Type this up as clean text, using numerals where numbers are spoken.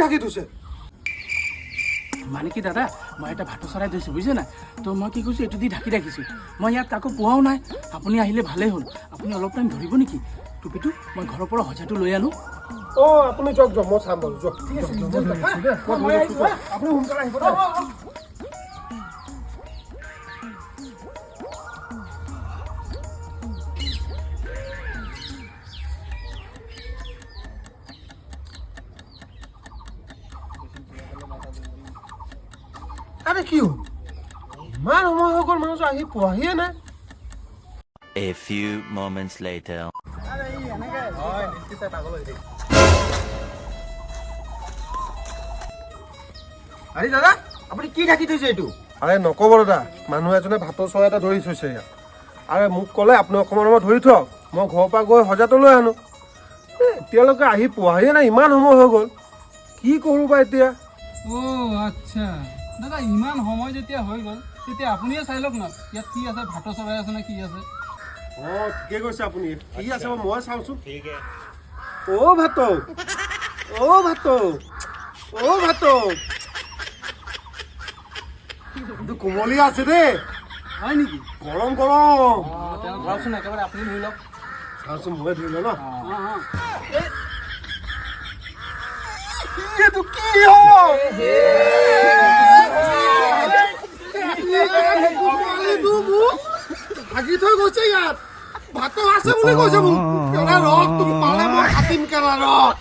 ঢাকি থৈছে মানে কি দাদা মই এটা ভাটো চৰাই থৈছোঁ বুজিছে নাই তো মই কি কৈছোঁ এইটো দি ঢাকি ৰাখিছোঁ মই ইয়াত কাকো পোৱাও নাই আপুনি আহিলে ভালেই হ'ল আপুনি অলপ টাইম ধৰিব নেকি টুপিটো মই ঘৰৰ পৰা সজাটো লৈ আনো আপুনি যাওক যাওক মই চাম বাৰু যাওক আপুনি সোনকালে আহিব আৰে কি হল ইমান সময় হৈ গ'ল মানুহ আহি পোৱাহিয়ে নাই A few moments later. আরে দাদা আপুনি কি ঢাকি থৈছে এইটো আরে নকব দাদা মানুহ এজনে ভাতৰ চৰাই এটা ধৰি থৈছে ইয়াত আৰে মোক ক'লে আপুনি অকণমান সময় ধৰি থওক মই ঘৰৰ পৰা গৈ সজাটো লৈ আনো এতিয়ালৈকে আহি পোৱাহিয়ে নাই ইমান সময় হৈ গ'ল কি কৰোঁ বা এতিয়া আচ্ছা দাদা ইমান সময় যেতিয়া হৈ গ'ল তেতিয়া আপুনিয়ে চাই লওক না ইয়াত কি আছে ভাতৰ চৰাই আছে নে কি আছে ঠিকে কৈছে আপুনি কি আছে মই চাওঁচোন কোমলীয়া আছে দেই হয় নেকি গৰম গৰম তেওঁ ধৰকচোন একেবাৰে আপুনি ধৰি লওক চাওঁচোন মই ধৰি ল ন ভাগি থৈ গৈছে ইয়াত ভাতো আছে বুলি কৈছে মোক কেনা ৰস তুমি পালে মই কাটিম কেনা ৰস